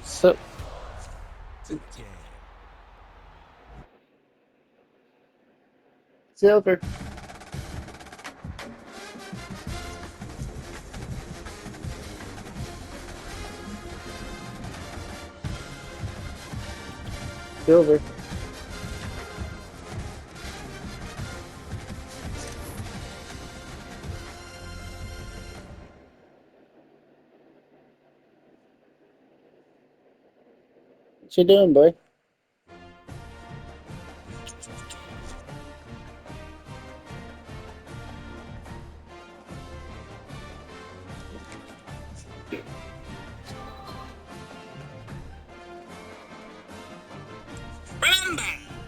So, silver. Silver. What you doing, boy? Remember,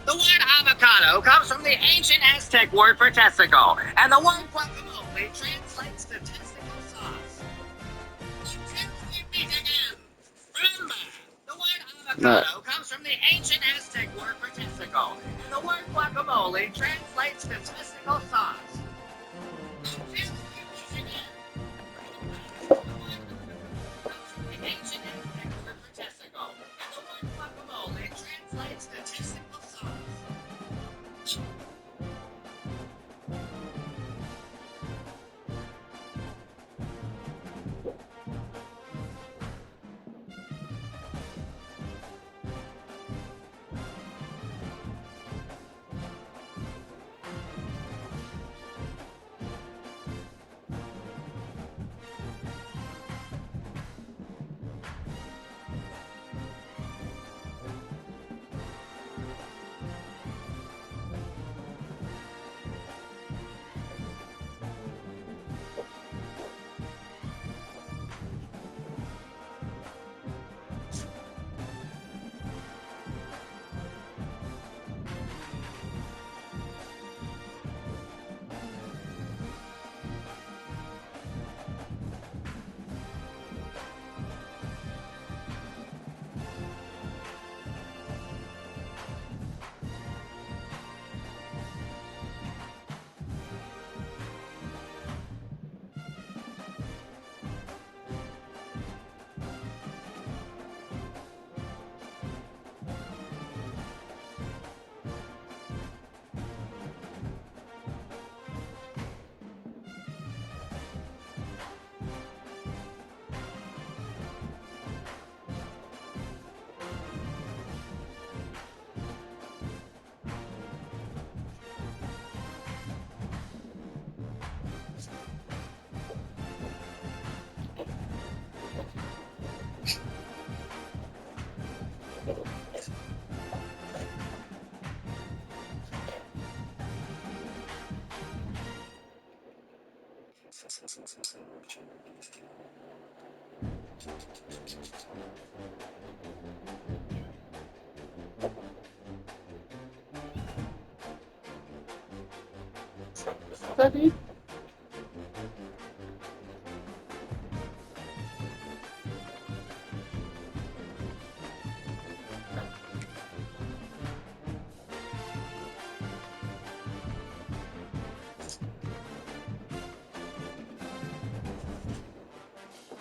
the word avocado comes from the ancient Aztec word for testicle, and the word guacamole translates to testicle sauce. Remember, the word avocado comes from the ancient Aztec word for testicle, and the word guacamole translates to testicle sauce. The ancient Aztec word for testicle, and the word guacamole translates to testicle sauce. Study.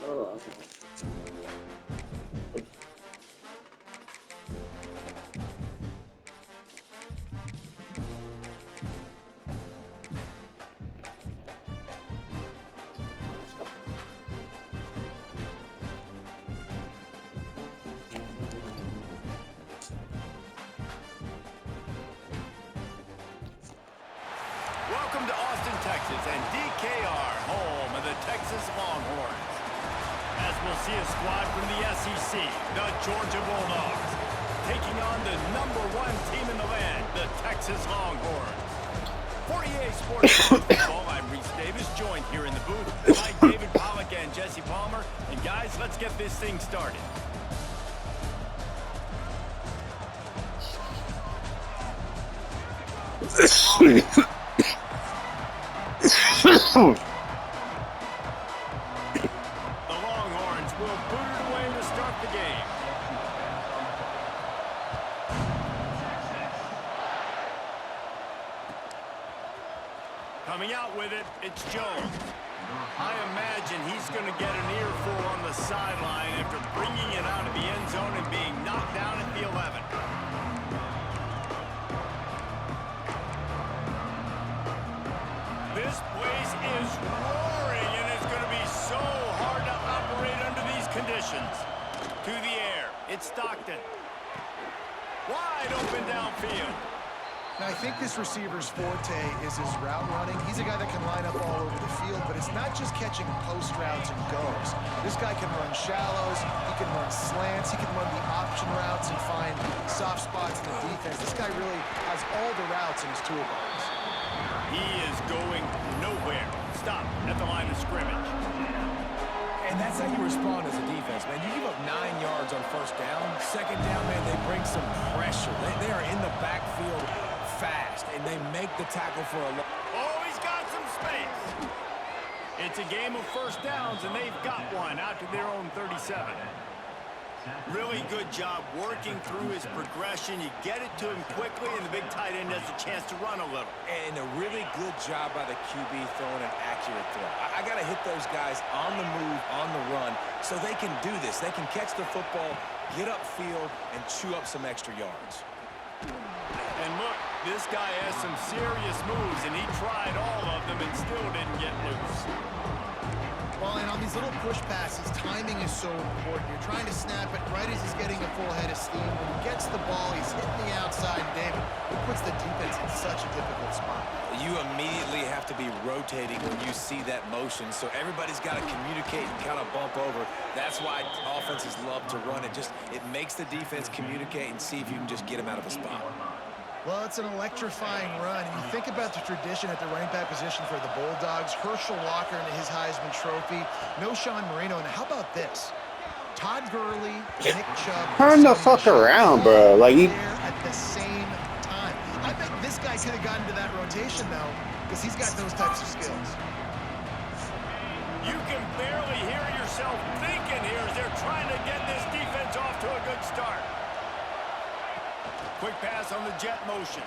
Oh, Welcome to Austin, Texas, and DKR, home of the Texas Longhorns. As we'll see a squad from the SEC, the Georgia Bulldogs, taking on the #1 team in the land, the Texas Longhorns. For EA Sports Football, I'm Reese Davis, joined here in the booth by David Pollock and Jesse Palmer. And guys, let's get this thing started. The Longhorns will boot it away to start the game. Coming out with it, it's Jones. I imagine he's going going to get an earful on the sideline after bringing it out of the end zone and being knocked down at the 11. This place is roaring, and it's going to be so hard to operate under these conditions. To the air, it's Stockton. Wide open downfield. Now, I think this receiver's forte is his route running. He's a guy that can line up all over the field, but it's not just catching post routes and goes. This guy can run shallows, he can run slants, he can run the option routes and find soft spots in the defense. This guy really has all the routes in his toolbox. He is going nowhere. Stop at the line of scrimmage. And that's how you respond as a defense, man. You give up 9 yards on first down. Second down, man, they bring some pressure. They are in the backfield fast, and they make the tackle for a... Oh, he's got some space. It's a game of first downs, and they've got one out to their own 37. Really good job working through his progression. You get it to him quickly, and the big tight end has a chance to run a little. And a really good job by the QB throwing an accurate throw. I got to hit those guys on the move, on the run, so they can do this. They can catch the football, get upfield, and chew up some extra yards. And look, this guy has some serious moves, and he tried all of them and still didn't get loose. Well, and on these little push passes, timing is so important. You're trying to snap it right as he's getting a full head of steam. When he gets the ball, he's hitting the outside, David. It puts the defense in such a difficult spot. You immediately have to be rotating when you see that motion, so everybody's got to communicate and kind of bump over. That's why offenses love to run it. It makes the defense communicate and see if you can just get him out of a spot. Well, it's an electrifying run. And you think about the tradition at the running back position for the Bulldogs. Herschel Walker into his Heisman Trophy. No Sean Marino. And how about this? Todd Gurley, Nick Chubb. Turn the fuck around, bro. Like, you... at the same time. I bet this guy could have gotten to that rotation, though, because he's got those types of skills. You can barely hear yourself thinking here as they're trying to get this defense off to a good start. Quick pass on the jet motion.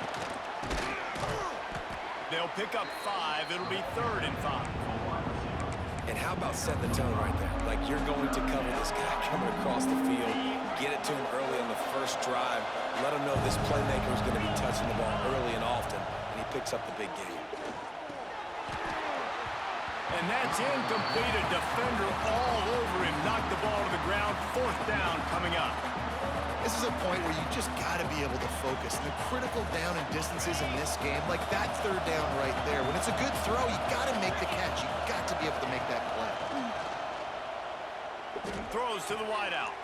They'll pick up 5. It'll be 3rd and 5. And how about setting the tone right there? Like, you're going to cover this guy coming across the field, get it to him early on the first drive, let him know this playmaker is going to be touching the ball early and often, and he picks up the big game. And that's incomplete. A defender all over him. Knocked the ball to the ground. 4th down coming up. This is a point where you just got to be able to focus. And the critical down and distances in this game, like that 3rd down right there, when it's a good throw, you got to make the catch. You got to be able to make that play. Throws to the wideout.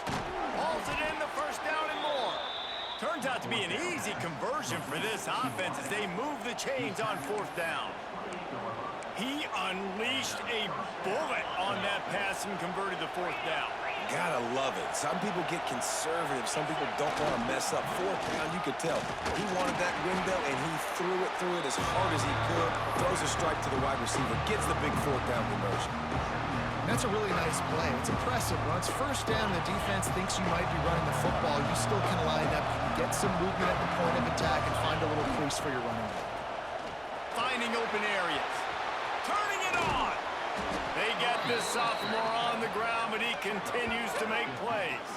Hauls it in, the 1st down and more. Turns out to be an easy conversion for this offense as they move the chains on 4th down. He unleashed a bullet on that pass and converted the 4th down. Gotta love it. Some people get conservative. Some people don't want to mess up. 4th down, you could tell. He wanted that window, and he threw it as hard as he could. Throws a strike to the wide receiver. Gets the big 4th down conversion. And that's a really nice play. It's impressive. Once 1st down, the defense thinks you might be running the football. You still can line up. You can get some movement at the point of attack and find a little crease for your running back. Finding open areas. Turning it on. They get this sophomore on the ground, but he continues to make plays.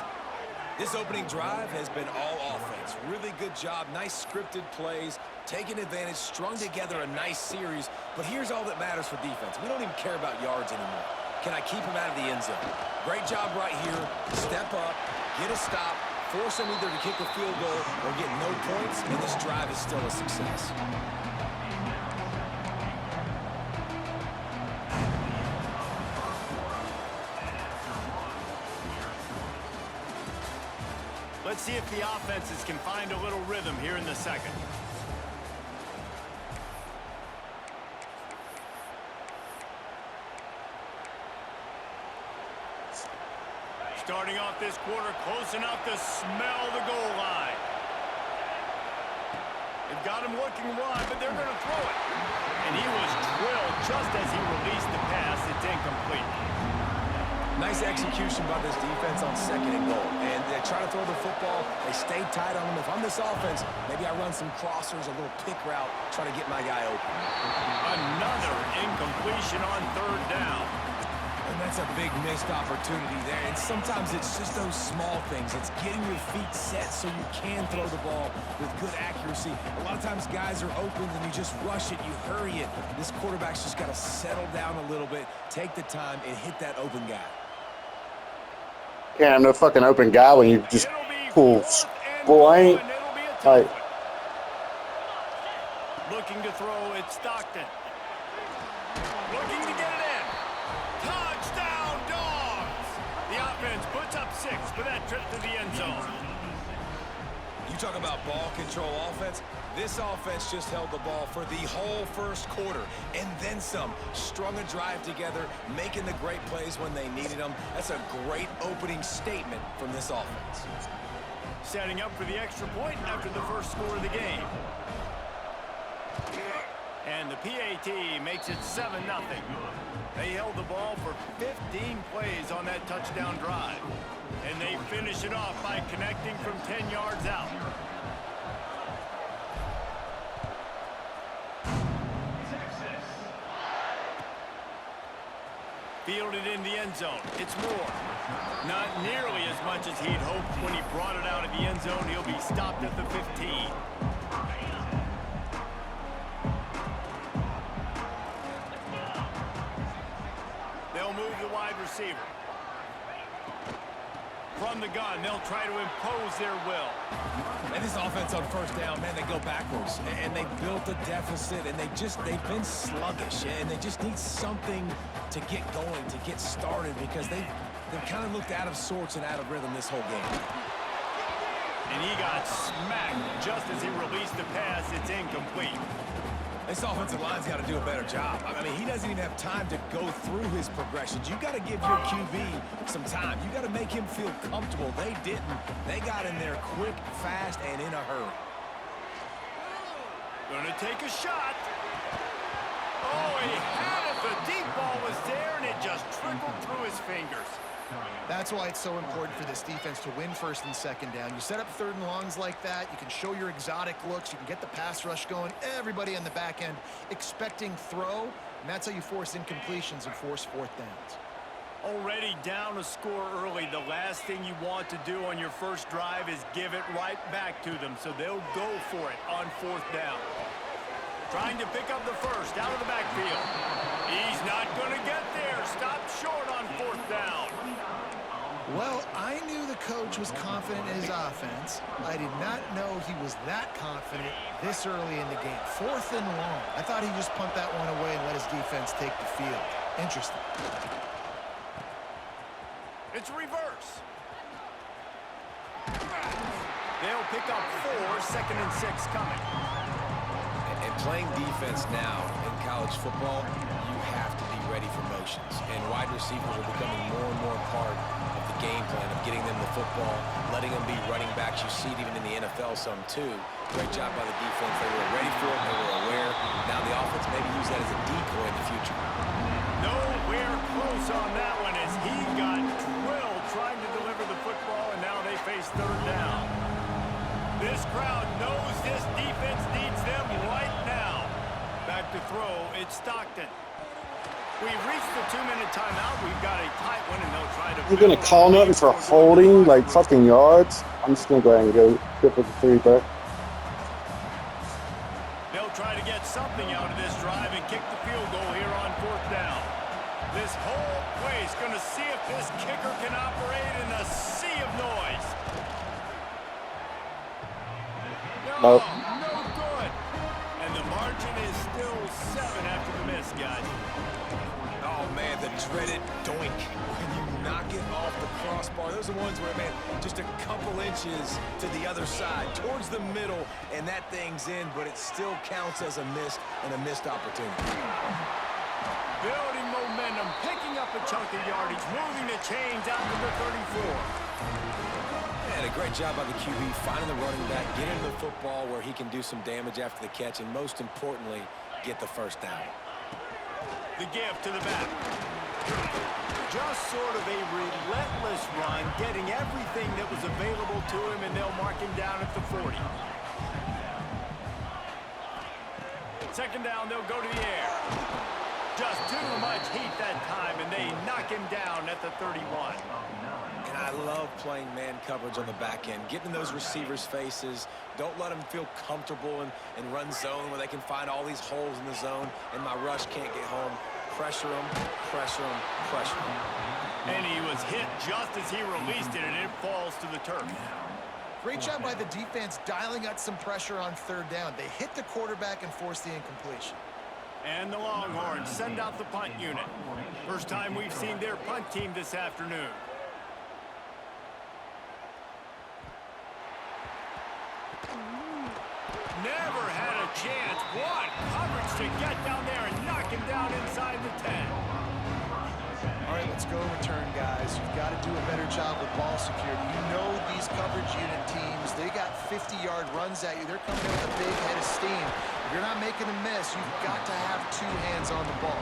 This opening drive has been all offense. Really good job. Nice scripted plays. Taking advantage. Strung together a nice series. But here's all that matters for defense. We don't even care about yards anymore. Can I keep him out of the end zone? Great job right here. Step up. Get a stop. Force him either to kick a field goal or get no points, and this drive is still a success. Let's see if the offenses can find a little rhythm here in the 2nd. Starting off this quarter close enough to smell the goal line. They've got him looking wide, but they're going to throw it. And he was drilled just as he released the pass. It's incomplete. Nice execution by this defense on 2nd and goal. And they try to throw the football. They stay tight on him. If I'm this offense, maybe I run some crossers, a little pick route, try to get my guy open. Another incompletion on 3rd down. And That's a big missed opportunity there, and sometimes it's just those small things. It's getting your feet set so you can throw the ball with good accuracy. A lot of times guys are open and you just rush it, you hurry it. This quarterback's just got to settle down a little bit, take the time, and hit that open guy. Can't have no fucking open guy when you just pull blank. Like, looking to throw, it's Stockton. Looking to get it in. Touchdown, Dogs! The offense puts up 6 for that trip to the end zone. You talk about ball control offense. This offense just held the ball for the whole first quarter and then some. Strung a drive together, making the great plays when they needed them. That's a great opening statement from this offense. Setting up for the extra point after the first score of the game. And the PAT makes it 7-0. They held the ball for 15 plays on that touchdown drive. And they finish it off by connecting from 10 yards out. Fielded in the end zone. It's Moore. Not nearly as much as he'd hoped when he brought it out of the end zone. He'll be stopped at the 15. They'll move the wide receiver. From the gun, they'll try to impose their will. And this offense on first down, man, they go backwards. And they built a deficit, and they've been sluggish. And they just need something to get going, to get started, because they've kind of looked out of sorts and out of rhythm this whole game. And he got smacked just as he released the pass. It's incomplete. This offensive line's got to do a better job. I mean, he doesn't even have time to go through his progressions. You got to give your QB some time. You got to make him feel comfortable. They didn't. They got in there quick, fast, and in a hurry. Gonna take a shot. Oh, he had it. The deep ball was there, and it just trickled through his fingers. That's why it's so important for this defense to win first and second down. You set up third and longs like that, you can show your exotic looks, you can get the pass rush going, everybody on the back end expecting throw, and that's how you force incompletions and force fourth downs. Already down a score early, the last thing you want to do on your first drive is give it right back to them, so they'll go for it on fourth down. Trying to pick up the first out of the backfield. He's not going to get there. Stopped short on fourth down. Well, I knew the coach was confident in his offense. I did not know he was that confident this early in the game. Fourth and long. I thought he'd just punt that one away and let his defense take the field. Interesting. It's a reverse. They'll pick up 4, 2nd and 6 coming. And playing defense now in college football, you have to be ready for motions. And wide receivers are becoming more and more part of the game plan of getting them the football, letting them be running backs. You see it even in the NFL some too. Great job by the defense. They were ready for it. They were aware. Now the offense maybe use that as a decoy in the future. Nowhere close on that one as he got drilled trying to deliver the football, and now they face third down. This crowd knows this defense needs them right now. Back to throw, it's Stockton. We've reached the 2-minute timeout. We've got a tight one, and they'll try to... you're gonna call nothing for holding like fucking yards. I'm just gonna go ahead and go for the 3, bro. They'll try to get something out of this drive and kick the field goal here on fourth down. This whole place going to see if this kicker can operate in a sea of noise. No, no good. And the margin is still 7 after the miss, guys. Oh, man, the dreaded doink when you knock it off the crossbar. Those are ones where, man, just a couple inches to the other side, towards the middle, and that thing's in, but it still counts as a miss and a missed opportunity. Building momentum, picking up a chunk of yardage, moving the chains out to the 34. And a great job by the QB, finding the running back, getting him the football where he can do some damage after the catch, and most importantly, get the first down. The give to the back. Just sort of a relentless run, getting everything that was available to him, and they'll mark him down at the 40. Second down, they'll go to the air. Just too much heat that time, and they knock him down at the 31. And I love playing man coverage on the back end, getting in those receivers' faces. Don't let them feel comfortable and run zone where they can find all these holes in the zone and my rush can't get home. Pressure them, pressure them, pressure them. And he was hit just as he released it, and it falls to the turf. Great job by the defense dialing out some pressure on third down. They hit the quarterback and forced the incompletion. And the Longhorns send out the punt unit. First time we've seen their punt team this afternoon. Never had a chance. What coverage to get down there and knock him down inside the 10. All right, let's go return, guys. You've got to do a better job with ball security. You know these coverage unit teams, they got 50-yard runs at you. They're coming in with a big head of steam. If you're not making a miss, you've got to have two hands on the ball.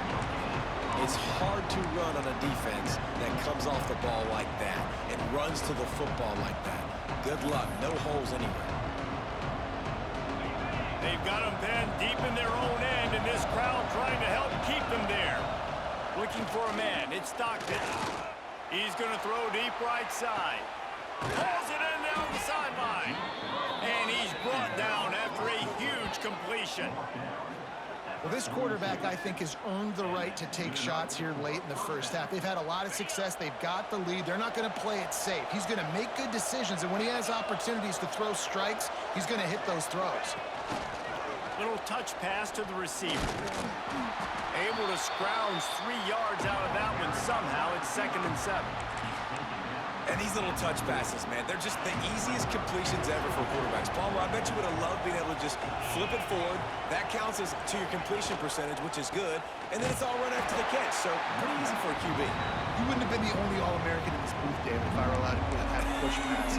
It's hard to run on a defense that comes off the ball like that and runs to the football like that. Good luck. No holes anywhere. They've got them penned deep in their own end, and this crowd trying to help keep them there. Looking for a man. It's Stockton. He's going to throw deep right side. Pulls it in down the sideline. And he's brought down after a huge completion. Well, this quarterback, I think, has earned the right to take shots here late in the first half. They've had a lot of success. They've got the lead. They're not going to play it safe. He's going to make good decisions, and when he has opportunities to throw strikes, he's going to hit those throws. Little touch pass to the receiver. Able to scrounge 3 yards out of that one somehow. It's 2nd and 7. And these little touch passes, man, they're just the easiest completions ever for quarterbacks. Palmer, I bet you would have loved being able to just flip it forward. That counts as to your completion percentage, which is good. And then it's all run after the catch, so pretty easy for a QB. You wouldn't have been the only All-American in this booth, David, if I were allowed to have push passes.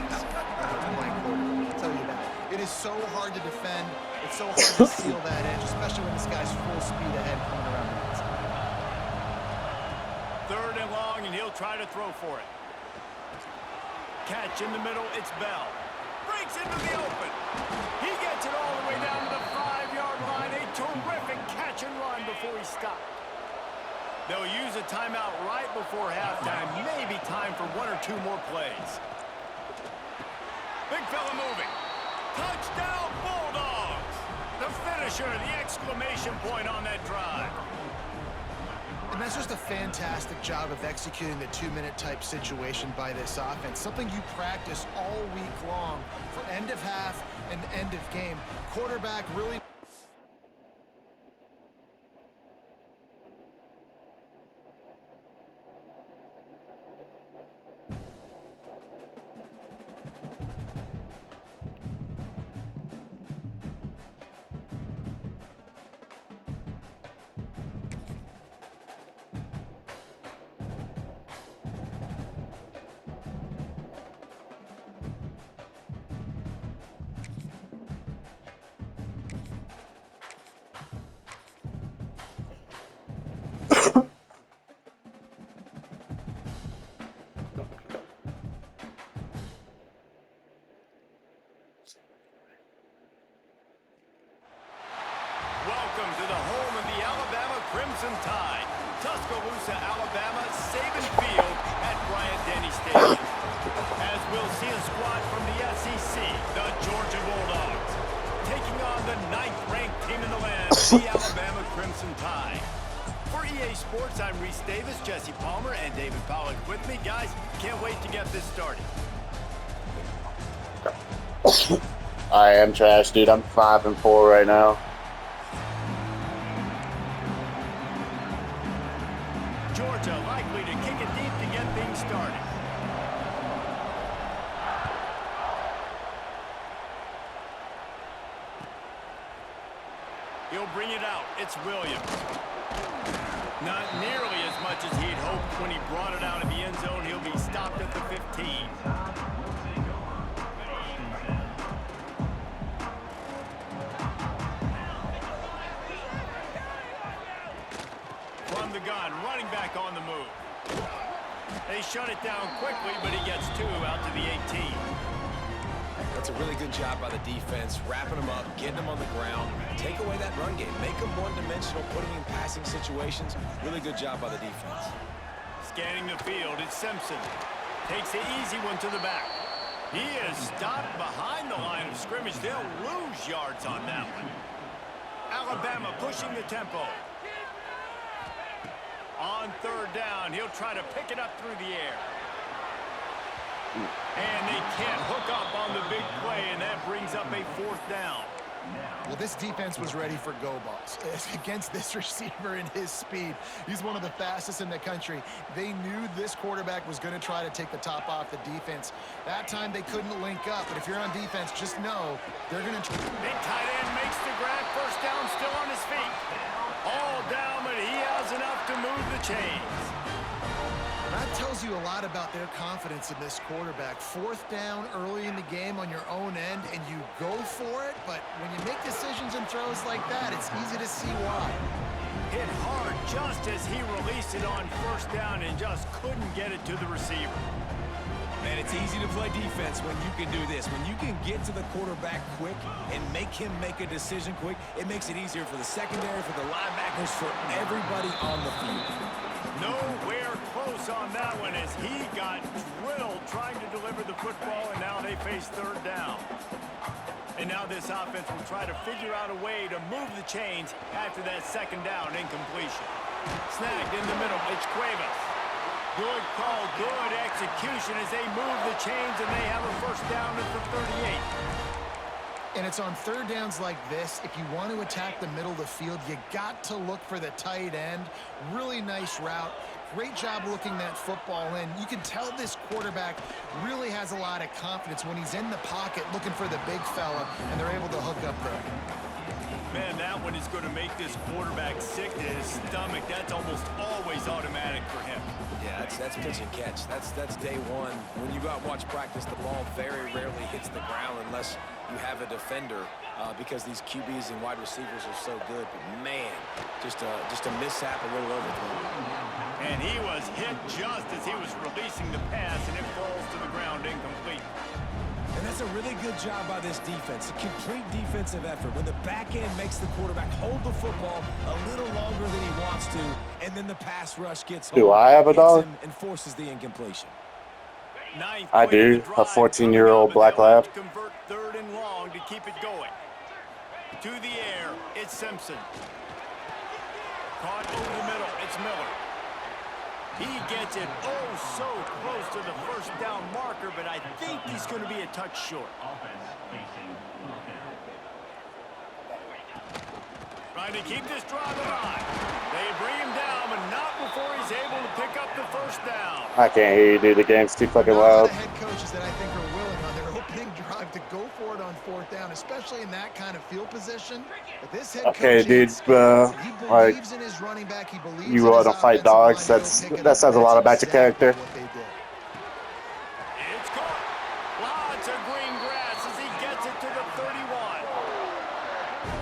Playing quarterback, I'll tell you that. It is so hard to defend. It's so hard to seal that edge, especially when this guy's full speed ahead coming around the outside. 3rd and long, and he'll try to throw for it. Catch in the middle, it's Bell. Breaks into the open. He gets it all the way down to the 5-yard line. A terrific catch and run before he stopped. They'll use a timeout right before halftime. Maybe time for 1 or 2 more plays. Big fella moving. Touchdown, Bulldogs! The finisher, the exclamation point on that drive. And that's just a fantastic job of executing the 2-minute type situation by this offense. Something you practice all week long for end of half and end of game. Quarterback really... Welcome to the home of the Alabama Crimson Tide. Tuscaloosa, Alabama, Saban Field at Bryant-Denny Stadium. As we'll see a squad from the SEC, the Georgia Bulldogs, taking on the 9th-ranked team in the land, the Alabama Crimson Tide. For EA Sports, I'm Reese Davis, Jesse Palmer, and David Pollack with me. Guys, can't wait to get this started. I am trash, dude. I'm 5-4 right now. Georgia likely to kick it deep to get things started. He'll bring it out. It's Williams. Not nearly as much as he'd hoped when he brought it out of the end zone. He'll be stopped at the 15. From the gun, running back on the move. They shut it down quickly, but he gets 2 out to the 18. That's a really good job by the defense, wrapping them up, getting them on the ground, take away that run game, make them one-dimensional, put them in passing situations. Really good job by the defense. scanning the field. It's Simpson. Takes the easy one to the back. He is stopped behind the line of scrimmage. They'll lose yards on that one. Alabama pushing the tempo. On third down, he'll try to pick it up through the air. And they can't hook up on the big play, and that brings up a fourth down. Well, this defense was ready for go balls against this receiver and his speed. He's one of the fastest in the country. They knew this quarterback was going to try to take the top off the defense. That time they couldn't link up, but if you're on defense, just know they're going to... Big tight end makes the grab. First down, still on his feet. All down, but he has enough to move the chains. That tells you a lot about their confidence in this quarterback. Fourth down early in the game on your own end, and you go for it, but when you make decisions and throws like that, it's easy to see why. Hit hard just as he released it on first down and just couldn't get it to the receiver. Man, it's easy to play defense when you can do this. When you can get to the quarterback quick and make him make a decision quick, it makes it easier for the secondary, for the linebackers, for everybody on the field. Nowhere close on that one as he got drilled trying to deliver the football, and now they face third down. And now this offense will try to figure out a way to move the chains after that second down incompletion. Snagged in the middle, it's Cuevas. Good call, good execution as they move the chains, and they have a first down at the 38. And it's on third downs like this, if you want to attack the middle of the field, you got to look for the tight end. Really nice route. Great job looking that football in. You can tell this quarterback really has a lot of confidence when he's in the pocket looking for the big fella, and they're able to hook up there. Man, that one is going to make this quarterback sick to his stomach. That's almost always automatic for him. Yeah, that's pitch and catch. That's day one. When you go out and watch practice, the ball very rarely hits the ground unless you have a defender because these QBs and wide receivers are so good. But man, just a mishap, a little overthrow. And he was hit just as he was releasing the pass, and it falls to the ground incomplete. And that's a really good job by this defense, a complete defensive effort. When the back end makes the quarterback hold the football a little longer than he wants to, and then the pass rush gets home, Do I have a dog? and forces the incompletion. I do, a 14-year-old black lab. Convert third and long to keep it going. To the air, it's Simpson. Caught over the middle, it's Miller. He gets it so close to the first down marker, but I think he's going to be a touch short. Trying to keep this drive alive. They bring him down, but not before he's able to pick up the first down. I can't hear you, dude. The game's too fucking Those are loud. the head coaches that I think are willing on their opening drive to go for it on fourth down, especially in that kind of field position. But this head Okay, coach dude, is- like, he believes in his running back. He believes you in want his to fight offensive dogs. line. He'll pick it That up. says a lot about That's your character. exactly what they did. It's caught. Lots of green grass as he gets it to the 31.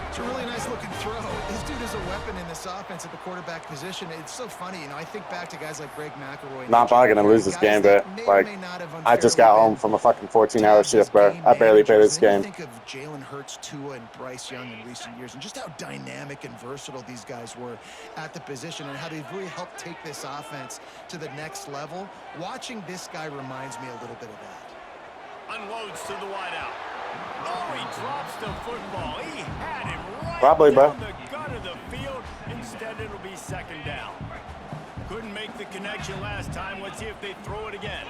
It's a really nice looking throw. This dude is a weapon in this offense at the quarterback position. It's so funny, I think back to guys like Greg McElroy. and Not probably gonna lose this guys game, that but may or like, may not have I just got unfairly home been from a fucking 14-hour tagged as shift, bro. game I barely played managers. this Then you game. think of Jalen Hurts, Tua, and Bryce Young in recent years, and just how dynamic and versatile these guys were at the position, and how they've really helped take this offense to the next level. Watching this guy reminds me a little bit of that. Unloads to the wideout. Oh, he drops the football. He had him right Probably, bro. down the gut of the field. Instead, it'll be second down. Couldn't make the connection last time. Let's see if they throw it again.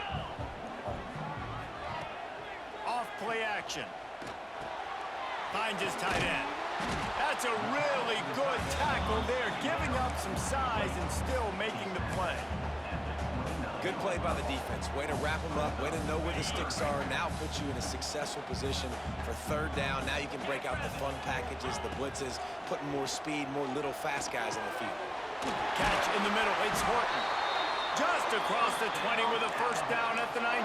Off play action. Finds his tight end. That's a really good tackle there, giving up some size and still making the play. Good play by the defense. Way to wrap them up. Way to know where the sticks are. Now put you in a successful position for third down. Now you can break out the fun packages, the blitzes, putting more speed, more little fast guys on the field. Catch in the middle. It's Horton. Just across the 20 with a first down at the 19.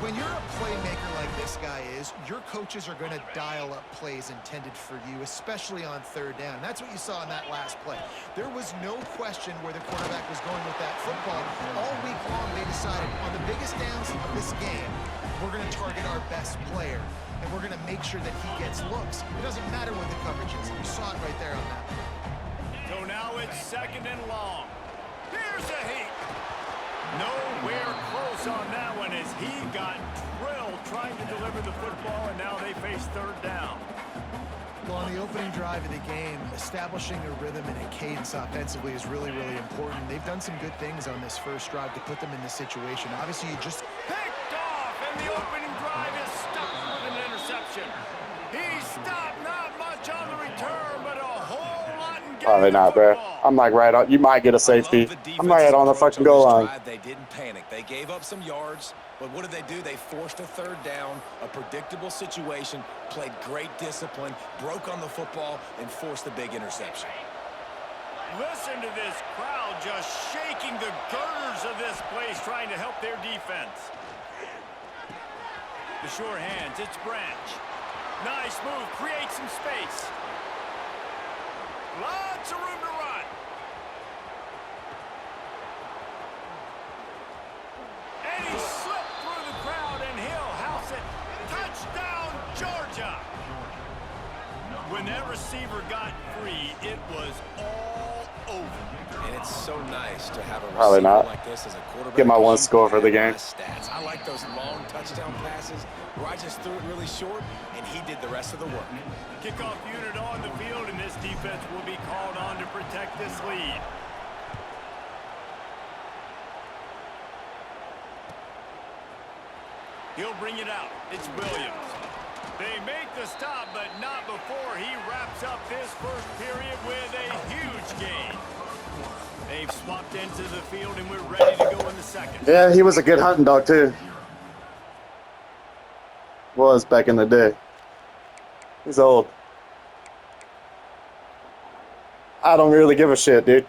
When you're a playmaker like this guy is, your coaches are going to dial up plays intended for you, especially on third down. That's what you saw in that last play. There was no question where the quarterback was going with that football. All week long, they decided on the biggest downs of this game, we're going to target our best player, and we're going to make sure that he gets looks. It doesn't matter what the coverage is. You saw it right there on that one. So now it's second and long. Here's a heat. Nowhere close on that one as he got drilled trying to deliver the football, and now they face third down. Well, on the opening drive of the game, establishing a rhythm and a cadence offensively is really, really important. They've done some good things on this first drive to put them in this situation. Obviously, you just Picked off, and the opening drive is stopped with an interception. He stopped not much on the return, but a whole lot in getting Probably the not, bro. football. I'm like right on. You might get a safety. I'm right on the fucking goal line. They didn't panic. They gave up some yards, but what did they do? They forced a third down, a predictable situation, played great discipline, broke on the football, and forced the big interception. Listen to this crowd just shaking the girders of this place trying to help their defense. The sure hands, it's Branch. Nice move, create some space. Lots of room to run. And he slipped through the crowd and he'll house it. Touchdown, Georgia. When that receiver got free, it was all over. And it's so nice to have a Probably receiver not. like this as a quarterback. Get my one You score for the can game. add stats. I like those long touchdown passes where I just threw it really short, and he did the rest of the work. Kickoff unit on the field, and this defense will be called on to protect this lead. He'll bring it out. It's Williams. They make the stop, but not before he wraps up this first period with a huge gain. They've swapped into the field, and we're ready to go in the second. Yeah, he was a good hunting dog too. Was back in the day. He's old. I don't really give a shit, dude.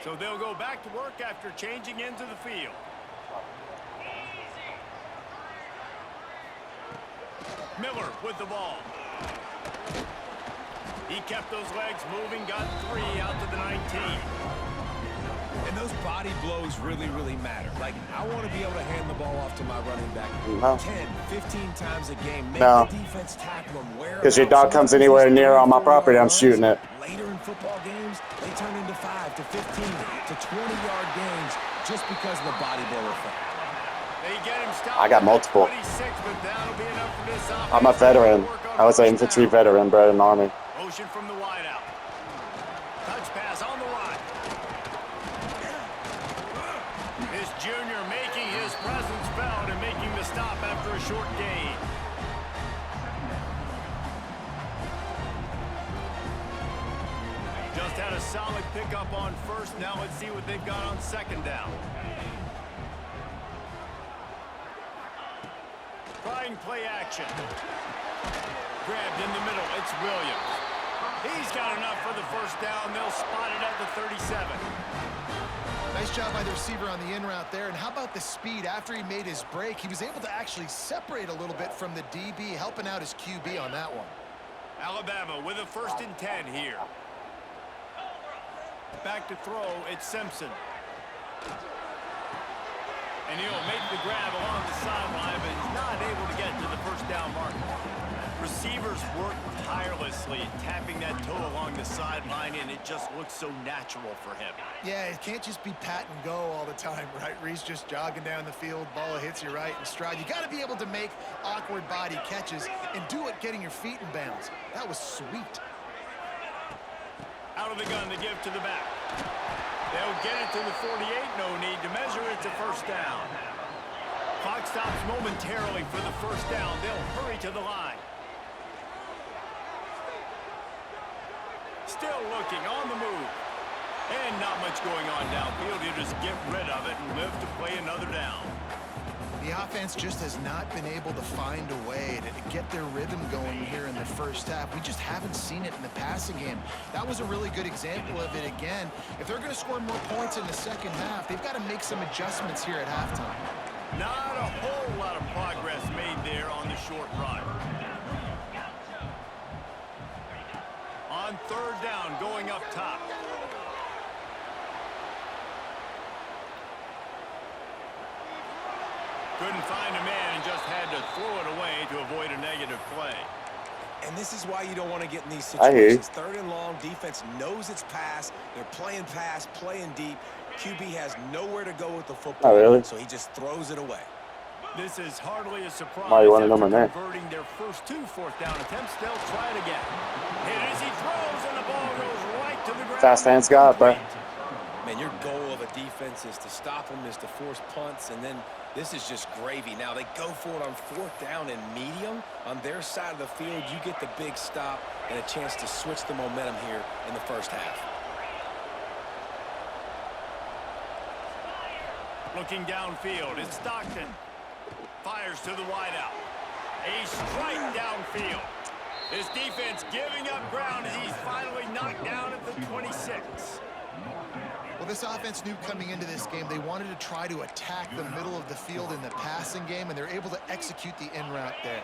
So they'll go back to work after changing into the field. Miller with the ball. He kept those legs moving, got 3 out to the 19. And those body blows really, really matter. Like, I want to be able to hand the ball off to my running back No. 10, 15 times a game. Make No. the defense tackle him. Because your dog comes anywhere near on my property, I'm shooting it. Later in football games, they turn into 5 to 15 to 20-yard gains just because of the body blow effect. They get him stopped. I got multiple. 26, but that'll be enough for this offense. I'm a veteran. I was an infantry veteran, bro, in the Army. Motion from the wideout. Touch pass on the right. This junior making his presence felt and making the stop after a short gain. Just had a solid pickup on first. Now let's see what they've got on second down. Trying play action. Grabbed in the middle. It's Williams. He's got enough for the first down. They'll spot it at the 37. Nice job by the receiver on the in route there. And how about the speed? After he made his break, he was able to actually separate a little bit from the DB, helping out his QB on that one. Alabama with a 1st and 10 here. Back to throw, it's Simpson. And he'll make the grab along the sideline, but he's not able to get to the first down marker. Receivers work tirelessly, tapping that toe along the sideline, and it just looks so natural for him. Yeah, it can't just be pat and go all the time, right? Reese just jogging down the field, ball hits you right in stride. You got to be able to make awkward body catches and do it getting your feet in bounds. That was sweet. Out of the gun to give to the back. They'll get it to the 48. No need to measure. It's a first down. Clock stops momentarily for the first down. They'll hurry to the line. Still looking on the move. And not much going on downfield. You just get rid of it and live to play another down. The offense just has not been able to find a way to get their rhythm going here in the first half. We just haven't seen it in the passing game. That was a really good example of it again. If they're going to score more points in the second half, they've got to make some adjustments here at halftime. Not a whole lot of progress made there on the short run. On third down, going up top. Couldn't find a man and just had to throw it away to avoid a negative play. And this is why you don't want to get in these I hear you. situations. Third and long, defense knows it's pass. They're playing pass, playing deep. QB has nowhere to go with the football, Oh, really? so he just throws it away. This is hardly a surprise. Why you want to know After my name? converting their first 2 fourth-down attempts, they'll try it again. Hit as he throws, and the ball goes right to the ground. Fast hands God, bro. Man, your goal of a defense is to stop them, is to force punts, and then this is just gravy. Now they go for it on 4th down and medium. On their side of the field, you get the big stop and a chance to switch the momentum here in the first half. Looking downfield, it's Stockton. Fires to the wideout. A strike downfield. His defense giving up ground as he's finally knocked down at the 26. Well, this offense knew coming into this game they wanted to try to attack the middle of the field in the passing game, and they're able to execute the in route there.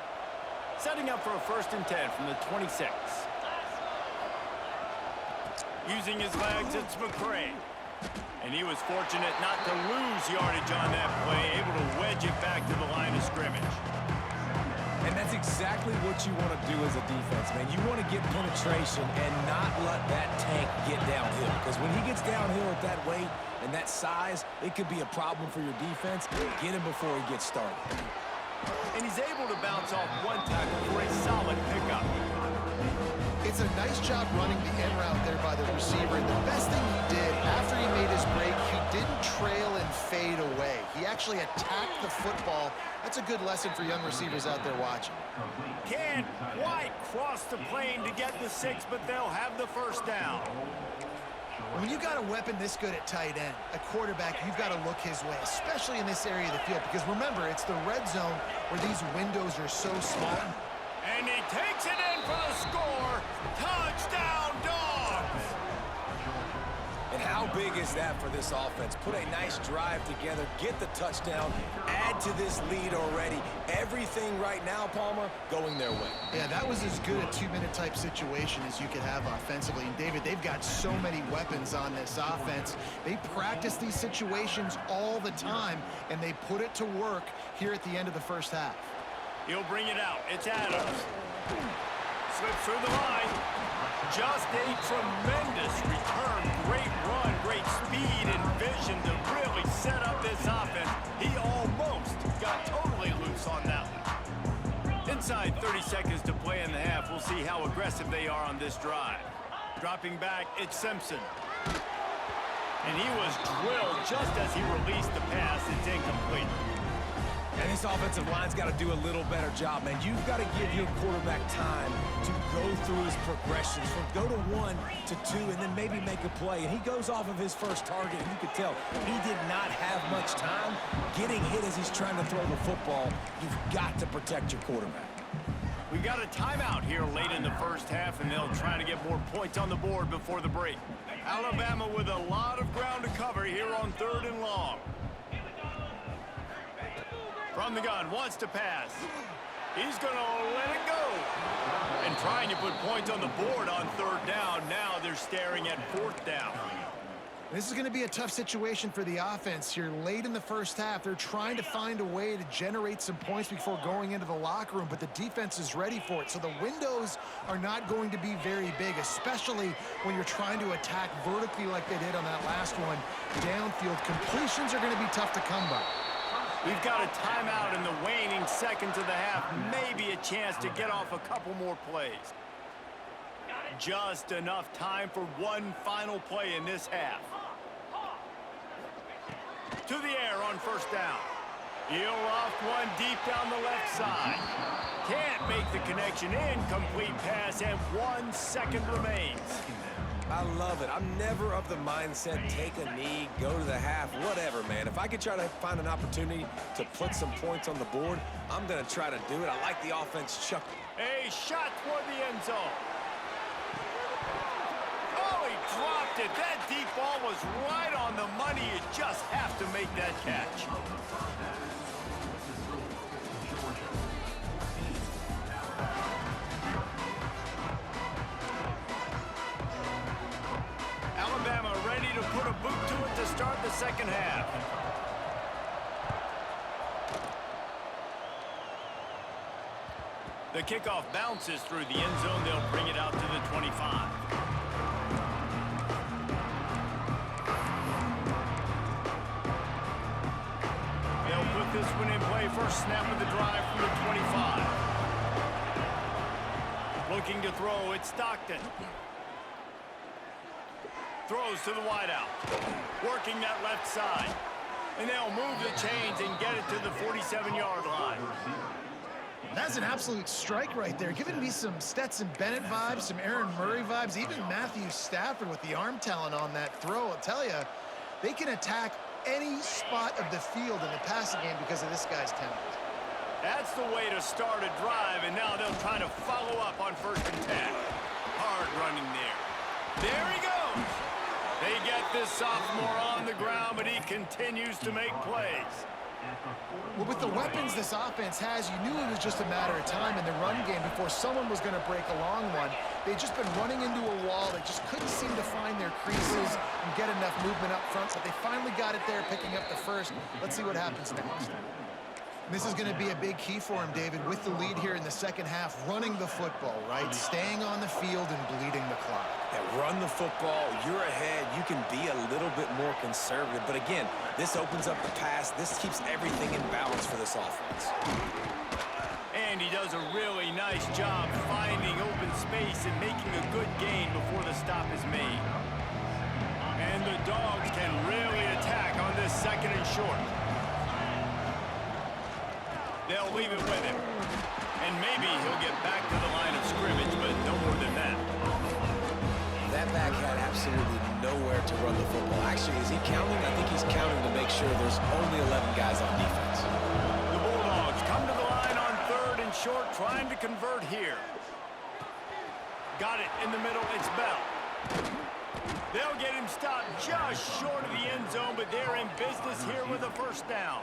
Setting up for a 1st and 10 from the 26. Using his legs, it's McCray. And he was fortunate not to lose yardage on that play, able to wedge it back to the line of scrimmage. And that's exactly what you want to do as a defense, man. You want to get penetration and not let that tank get downhill. Because when he gets downhill at that weight and that size, it could be a problem for your defense. Get him before he gets started. And he's able to bounce off 1 tackle for a solid pickup. It's a nice job running the in route there by the receiver. And the best thing he did after he made his break, he didn't trail and fade away. He actually attacked the football. That's a good lesson for young receivers out there watching. Can't quite cross the plane to get the 6, but they'll have the 1st down. When you got a weapon this good at tight end, a quarterback, you've got to look his way, especially in this area of the field. Because remember, it's the red zone where these windows are so small. And he takes it in for the score. Touchdown, Dogs! And how big is that for this offense? Put a nice drive together, get the touchdown, add to this lead already. Everything right now, Palmer, going their way. Yeah, that was as good a 2-minute type situation as you could have offensively. And David, they've got so many weapons on this offense. They practice these situations all the time, and they put it to work here at the end of the first half. He'll bring it out. It's Adams. Slips through the line. Just a tremendous return. Great run, great speed and vision to really set up this offense. He almost got totally loose on that one. Inside 30 seconds to play in the half. We'll see how aggressive they are on this drive. Dropping back, it's Simpson. And he was drilled just as he released the pass. It's incomplete. And this offensive line's got to do a little better job, man. You've got to give your quarterback time to go through his progressions from go to 1 to 2 and then maybe make a play. And he goes off of his first target, and you could tell he did not have much time getting hit as he's trying to throw the football. You've got to protect your quarterback. We got a timeout here late in the first half, and they'll try to get more points on the board before the break. Alabama with a lot of ground to cover here on 3rd and long. From the gun, wants to pass. He's going to let it go. And trying to put points on the board on 3rd down. Now they're staring at 4th down. This is going to be a tough situation for the offense here late in the first half. They're trying to find a way to generate some points before going into the locker room, but the defense is ready for it. So the windows are not going to be very big, especially when you're trying to attack vertically like they did on that last one. Downfield completions are going to be tough to come by. We've got a timeout in the waning seconds of the half. Maybe a chance to get off a couple more plays. Just enough time for one final play in this half. To the air on 1st down. He'll loft one deep down the left side. Can't make the connection. Incomplete pass, and 1 second remains. I love it. I'm never of the mindset, take a knee, go to the half, whatever, man. If I could try to find an opportunity to put some points on the board, I'm going to try to do it. I like the offense chuck. A shot toward the end zone. Oh, he dropped it. That deep ball was right on the money. You just have to make that catch. Alabama ready to put a boot to it to start the second half. The kickoff bounces through the end zone. They'll bring it out to the 25. They'll put this one in play. First snap of the drive from the 25. Looking to throw, it's Stockton. Throws to the wideout. Working that left side. And they'll move the chains and get it to the 47-yard line. That's an absolute strike right there, giving me some Stetson Bennett vibes, some Aaron Murray vibes, even Matthew Stafford with the arm talent on that throw. I'll tell you, they can attack any spot of the field in the passing game because of this guy's talent. That's the way to start a drive, and now they'll try to follow up on 1st and 10. Hard running there. There he goes. They get this sophomore on the ground, but he continues to make plays. Well, with the weapons this offense has, you knew it was just a matter of time in the run game before someone was going to break a long one. They'd just been running into a wall. They just couldn't seem to find their creases and get enough movement up front, but they finally got it there, picking up the first. Let's see what happens next. This is going to be a big key for him, David, with the lead here in the second half, running the football, right? Staying on the field and bleeding the clock. Yeah, run the football, you're ahead, you can be a little bit more conservative. But again, this opens up the pass. This keeps everything in balance for this offense. And he does a really nice job finding open space and making a good gain before the stop is made. And the Dogs can really attack on this 2nd and short. They'll leave it with him. And maybe he'll get back to the line of scrimmage, but no more than that. That back had absolutely nowhere to run the football. Actually, is he counting? I think he's counting to make sure there's only 11 guys on defense. The Bulldogs come to the line on 3rd and short, trying to convert here. Got it in the middle. It's Bell. They'll get him stopped just short of the end zone, but they're in business here with a 1st down.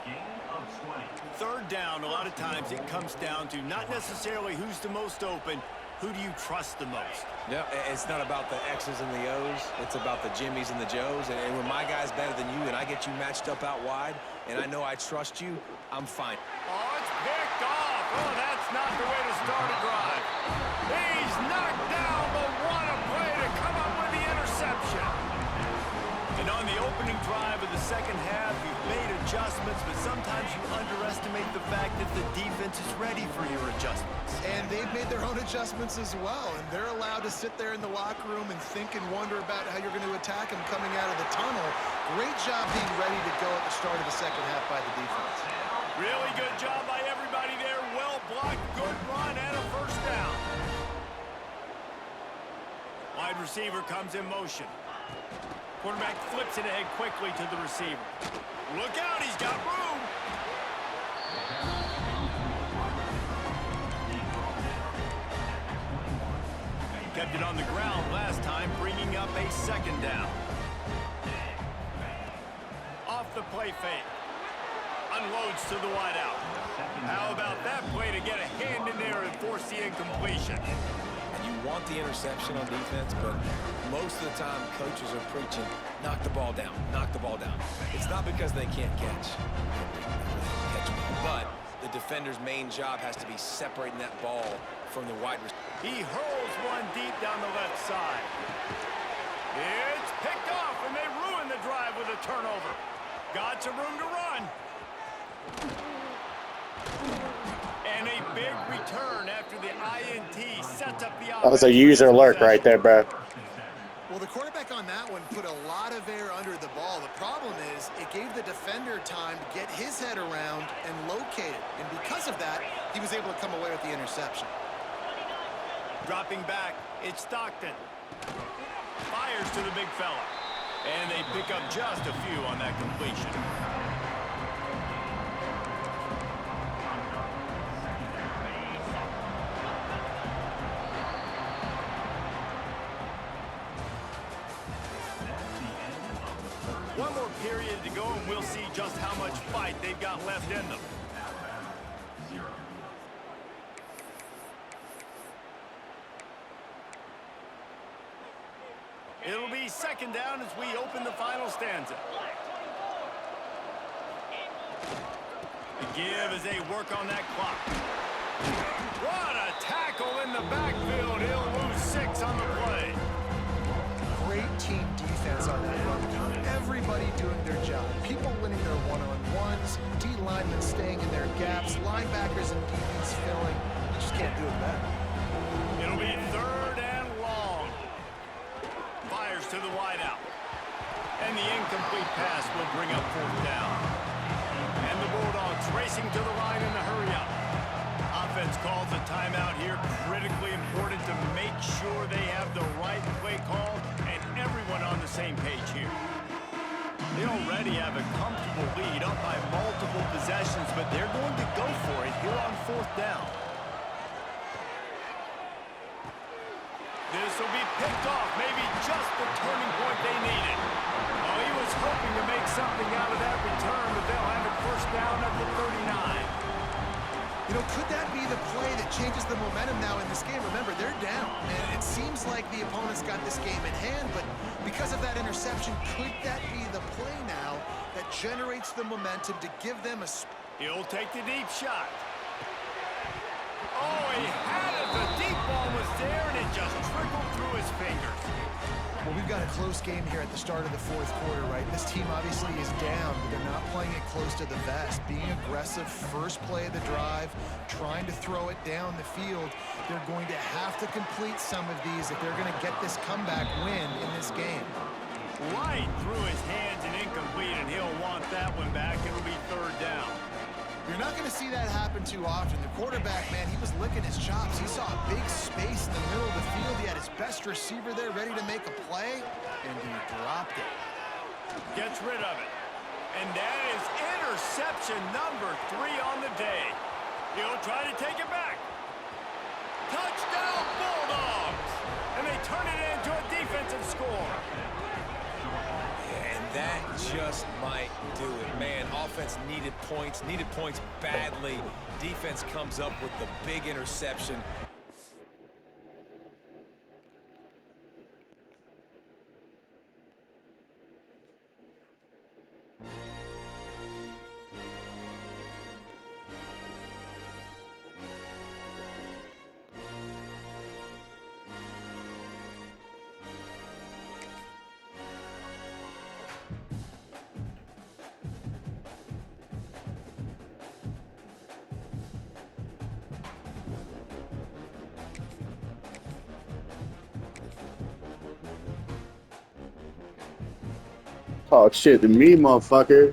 3rd down, a lot of times it comes down to not necessarily who's the most open, who do you trust the most? Yeah, it's not about the X's and the O's. It's about the Jimmies and the Joes. And when my guy's better than you and I get you matched up out wide and I know I trust you, I'm fine. Oh, it's picked off. Oh, that's not the way to start a drive. He's knocked down, but what a play to come up with the interception. And on the opening drive of the second half, you've made adjustments, but sometimes you underestimate the fact that the defense is ready for your adjustments. And they've made their own adjustments as well, and they're allowed to sit there in the locker room and think and wonder about how you're going to attack them coming out of the tunnel. Great job being ready to go at the start of the second half by the defense. Really good job by everybody there. Well blocked, good run, and a 1st down. Wide receiver comes in motion. Quarterback flips it ahead quickly to the receiver. Look out, he's got room. Kept it on the ground last time, bringing up a 2nd down. Off the play fake. Unloads to the wideout. How about that play to get a hand in there and force the incompletion? You want the interception on defense, but most of the time coaches are preaching, knock the ball down, knock the ball down. It's not because they can't catch, but the defender's main job has to be separating that ball from the wide receiver. He hurls one deep down the left side. It's picked off, and they ruin the drive with a turnover. Got some room to run. And a big return after the INT sets up the offense. That was a user alert right there, bro. Well, the quarterback on that one put a lot of air under the ball. The problem is it gave the defender time to get his head around and locate it. And because of that, he was able to come away with the interception. Dropping back, it's Stockton. Fires to the big fella. And they pick up just a few on that completion. One more period to go, and we'll see just how much fight they've got left in them. It'll be 2nd down as we open the final stanza. The give as they work on that clock. What a tackle in the backfield. He'll lose 6 on the play. Great team defense on that run count. Everybody doing their job. People winning their one-on-ones, D linemen staying in their gaps, linebackers and DBs filling. You just can't do it better. It'll be 3rd and long. Fires to the wideout. And the incomplete pass will bring up 4th down. And the Bulldogs racing to the line in the hurry-up. Offense calls a timeout here. Critically important to make sure they have the right play call and everyone on the same page here. They already have a comfortable lead up by multiple possessions, but they're going to go for it here on 4th down. This will be picked off, maybe just the turning point they needed. Oh, he was hoping to make something out of that return, but they'll have it 1st down at the 39. You know, could that be the play that changes the momentum now in this game? Remember, they're down, and it seems like the opponent's got this game in hand, but because of that interception, could that be the play now that generates the momentum to give them a... He'll take the deep shot. Oh, he had it. The deep ball was there, and it just trickled through his fingers. Well, we've got a close game here at the start of the 4th quarter, right? This team obviously is down, but they're not playing it close to the vest. Being aggressive, first play of the drive, trying to throw it down the field. They're going to have to complete some of these if they're going to get this comeback win in this game. Right through his hands and incomplete, and he'll want that one back. It'll be 3rd down. You're not going to see that happen too often. The quarterback, man, he was licking his chops. He saw a big space in the middle of the field. He had his best receiver there ready to make a play, and he dropped it. Gets rid of it. And that is interception number 3 on the day. He'll try to take it back. Touchdown Bulldogs! And they turn it into a defensive score. And that just might do it, man. Offense needed points badly. Defense comes up with the big interception. Talk shit to me, motherfucker.